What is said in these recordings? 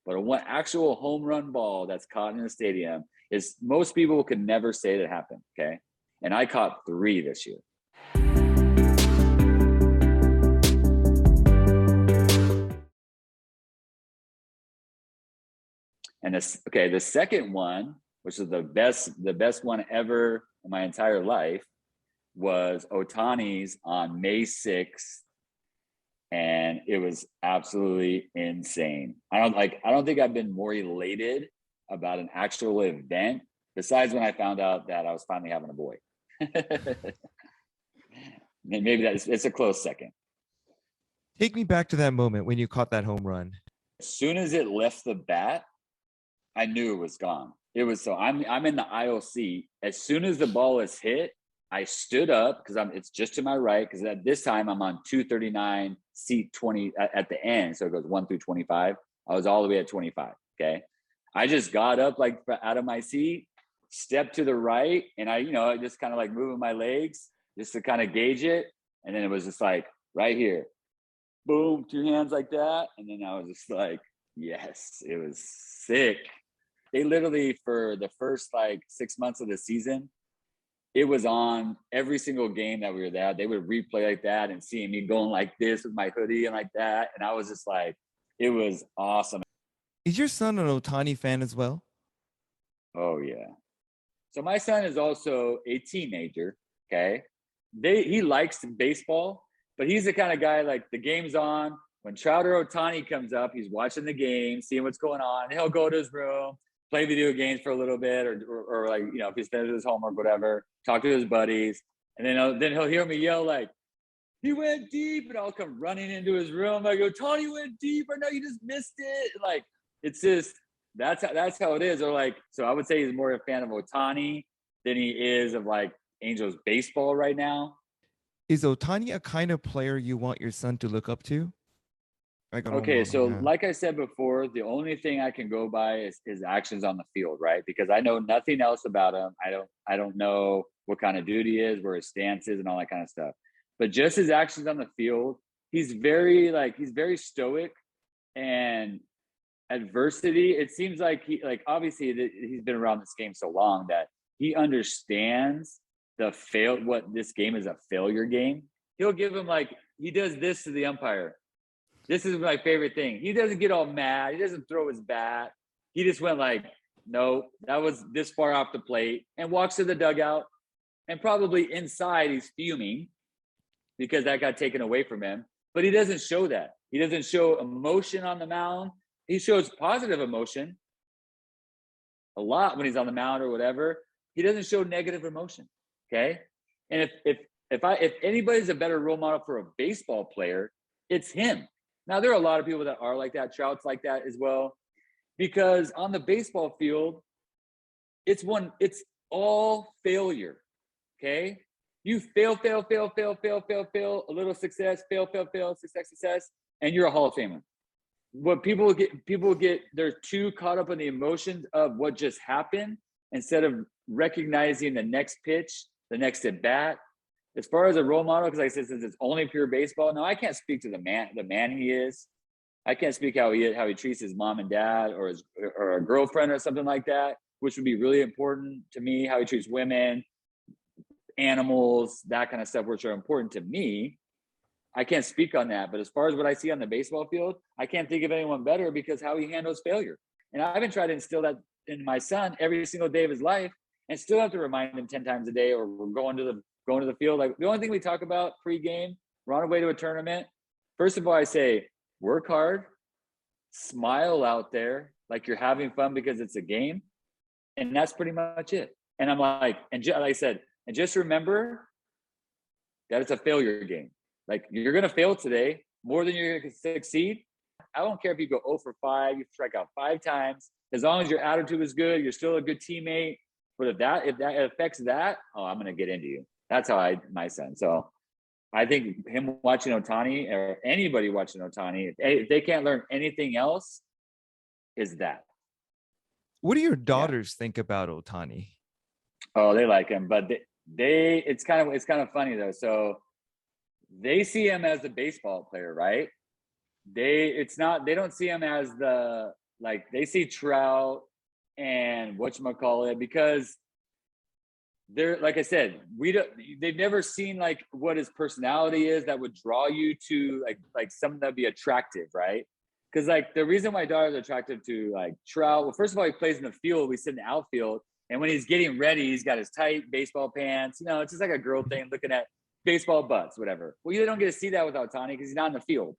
but one actual home run ball that's caught in the stadium is most people could never say that happened. Okay. And I caught 3 this year. And the second one, which is the best one ever in my entire life, was Ohtani's on May 6th. And it was absolutely insane. I don't think I've been more elated about an actual event besides when I found out that I was finally having a boy. Maybe it's a close second. Take me back to that moment when you caught that home run. As soon as it left the bat, I knew it was gone. It was so I'm in the aisle seat. As soon as the ball is hit, I stood up because it's just to my right, because at this time I'm on 239, seat 20 at the end. So it goes 1 through 25. I was all the way at 25. Okay. I just got up like out of my seat, stepped to the right, and I just kind of like moving my legs just to kind of gauge it. And then it was just like right here, boom, 2 hands like that. And then I was just like, yes, it was sick. They literally, for the first like 6 months of the season, it was on every single game that we were there. They would replay like that and seeing me going like this with my hoodie and like that. And I was just like, it was awesome. Is your son an Ohtani fan as well? Oh, yeah. So my son is also a teenager, okay? He likes baseball, but he's the kind of guy, like the game's on. When Trout or Ohtani comes up, he's watching the game, seeing what's going on. He'll go to his room, play video games for a little bit, or like, if he's finished his homework, whatever, talk to his buddies. And then he'll hear me yell like, he went deep, and I'll come running into his room like, Ohtani went deep, or no, you just missed it. Like, it's just, that's how it is. Or like, so I would say he's more a fan of Ohtani than he is of like Angels baseball right now. Is Ohtani a kind of player you want your son to look up to? Okay, so like I said before, the only thing I can go by is his actions on the field, right? Because I know nothing else about him. I don't know what kind of dude he is, where his stance is, and all that kind of stuff. But just his actions on the field, he's very stoic, and adversity. It seems like obviously he's been around this game so long that he understands what this game is, a failure game. He'll give him he does this to the umpire. This is my favorite thing. He doesn't get all mad. He doesn't throw his bat. He just went like, no, that was this far off the plate, and walks to the dugout. And probably inside he's fuming because that got taken away from him. But he doesn't show that. He doesn't show emotion on the mound. He shows positive emotion a lot when he's on the mound or whatever. He doesn't show negative emotion. Okay. And if anybody's a better role model for a baseball player, it's him. Now, there are a lot of people that are like that. Trout's like that as well, because on the baseball field, it's all failure. Okay. You fail, a little success, fail, success, and you're a Hall of Famer. What people get, they're too caught up in the emotions of what just happened instead of recognizing the next pitch, the next at bat. As far as a role model, because like I said, since it's only pure baseball, now I can't speak to the man he is. I can't speak how he treats his mom and dad or a girlfriend or something like that, which would be really important to me. How he treats women, animals, that kind of stuff, which are important to me. I can't speak on that. But as far as what I see on the baseball field, I can't think of anyone better, because how he handles failure. And I've been trying to instill that in my son every single day of his life, and still have to remind him 10 times a day, or we're going to the field. Like, the only thing we talk about pre-game, we're on our way to a tournament. First of all, I say, work hard, smile out there like you're having fun because it's a game. And that's pretty much it. And I'm like, like I said, and just remember that it's a failure game. Like, you're going to fail today more than you're going to succeed. I don't care if you go 0 for 5, you strike out 5 times. As long as your attitude is good, you're still a good teammate. But if that affects that, I'm going to get into you. That's how my son. So I think him watching Ohtani, or anybody watching Ohtani, if they can't learn anything else, is that. What do your daughters think about Ohtani? Oh, they like him, but it's kind of funny though. So they see him as the baseball player, right? They don't see him as the Like they see Trout and whatchamacallit, because they're, like I said, they've never seen like what his personality is that would draw you to like something that'd be attractive, right? Because like the reason my daughter's attractive to like Trout, well, first of all, he plays in the field, we sit in the outfield, and when he's getting ready, he's got his tight baseball pants. You know, it's just like a girl thing, looking at baseball butts, whatever. Well, you don't get to see that with Ohtani because he's not in the field.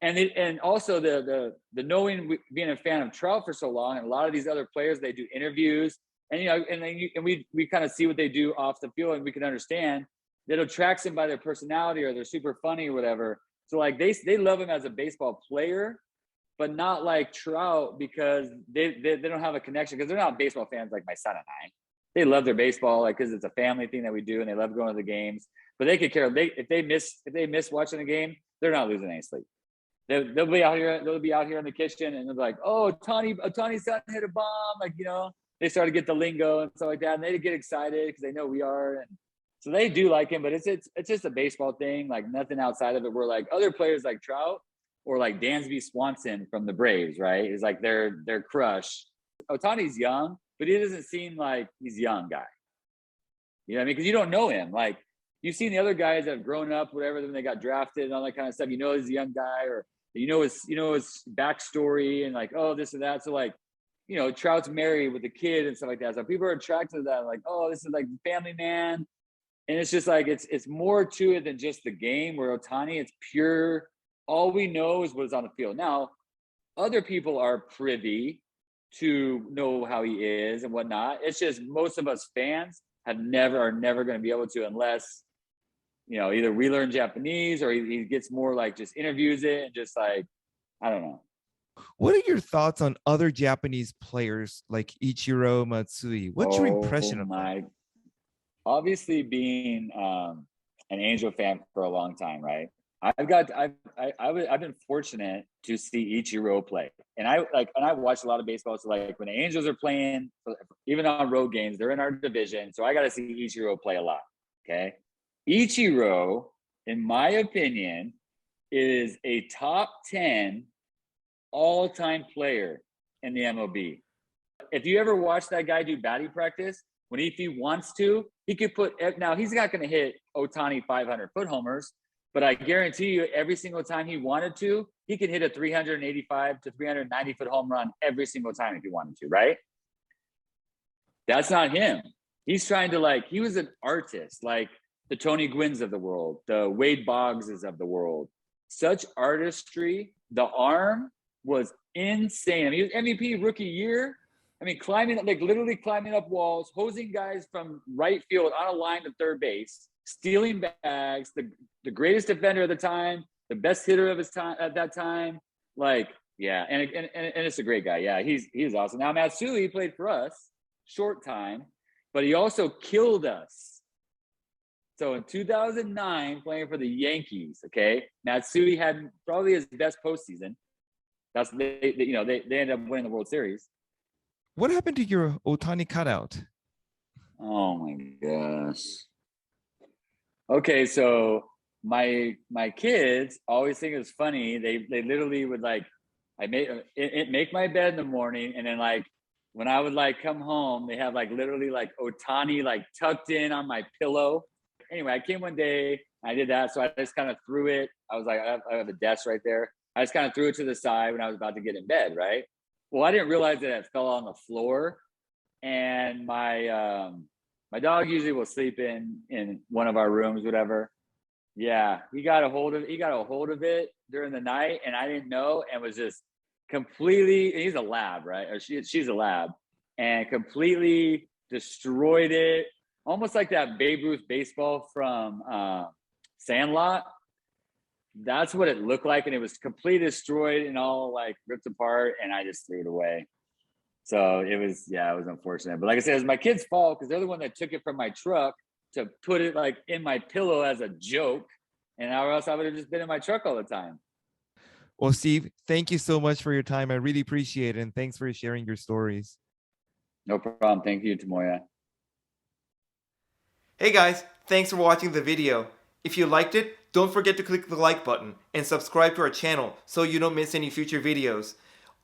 And also the knowing, being a fan of Trout for so long, and a lot of these other players, they do interviews, and we kind of see what they do off the field, and we can understand that attracts them by their personality, or they're super funny or whatever. So like they love him as a baseball player, but not like Trout, because they don't have a connection, because they're not baseball fans like my son and I. They love their baseball, like, because it's a family thing that we do, and they love going to the games. But they could care. If they miss watching a game, they're not losing any sleep. They'll be out here. They'll be out here in the kitchen, and they'll be like, "Oh, Tony's son hit a bomb!" Like, you know, they start to get the lingo and stuff like that, and they get excited because they know we are, and so they do like him. But it's just a baseball thing, like nothing outside of it. Where like other players like Trout or like Dansby Swanson from the Braves, right, is like their crush. Ohtani's young, but he doesn't seem like he's a young guy. You know what I mean? Because you don't know him. Like, you've seen the other guys that have grown up, whatever, when they got drafted and all that kind of stuff. You know he's a young guy, or you know his backstory, and like, oh, this and that. So like, you know, Trout's married with a kid and stuff like that. So people are attracted to that, like, oh, this is like family man. And it's just like it's more to it than just the game. Where Ohtani, it's pure. All we know is what's on the field. Now, other people are privy to know how he is and whatnot. It's just most of us fans are never going to be able to, unless, you know, either we learn Japanese, or he gets more like just interviews it, and just like, I don't know. What are your thoughts on other Japanese players like Ichiro, Matsui? What's your impression of them? Obviously, being an Angel fan for a long time, right? I've been fortunate to see Ichiro play, and I watch a lot of baseball. So like when the Angels are playing, even on road games, they're in our division, so I got to see Ichiro play a lot. Okay, Ichiro, in my opinion, is a top 10 all-time player in the MLB. If you ever watch that guy do batting practice, if he wants to, he could now he's not going to hit Ohtani 500-foot homers, but I guarantee you, every single time he wanted to, he could hit a 385 to 390-foot home run every single time if he wanted to, right? That's not him. He's trying to, he was an artist, like the Tony Gwynns of the world, the Wade Boggses of the world. Such artistry. The arm was insane. I mean, he was MVP rookie year. I mean, literally climbing up walls, hosing guys from right field on a line to third base, stealing bags, the greatest defender of the time, the best hitter of his time at that time. Yeah, and it's a great guy. Yeah, he's awesome. Now, Matsui played for us, short time, but he also killed us. So in 2009, playing for the Yankees, okay, Matsui had probably his best postseason. They ended up winning the World Series. What happened to your Ohtani cutout? Oh my gosh. Okay, so my kids always think it's funny. They literally would make my bed in the morning, and then when I would come home, they have literally Ohtani tucked in on my pillow. Anyway, I came one day, I did that, so I just kind of threw it. I was I have a desk right there. I just kind of threw it to the side when I was about to get in bed, right? Well, I didn't realize that it fell on the floor, and my dog usually will sleep in one of our rooms, whatever. Yeah, he got a hold of it during the night, and I didn't know, and was just completely. He's a lab, right? Or she's a lab, and completely destroyed it, almost like that Babe Ruth baseball from Sandlot. That's what it looked like, and it was completely destroyed and all ripped apart, and I just threw it away. So it was unfortunate. But like I said, it was my kid's fault, because they're the one that took it from my truck to put it in my pillow as a joke, and or else I would have just been in my truck all the time. Well, Steve, thank you so much for your time. I really appreciate it, and thanks for sharing your stories. No problem. Thank you, Tamoya. Hey guys, thanks for watching the video. If you liked it, don't forget to click the like button and subscribe to our channel so you don't miss any future videos.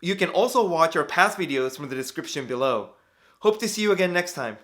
You can also watch our past videos from the description below. Hope to see you again next time.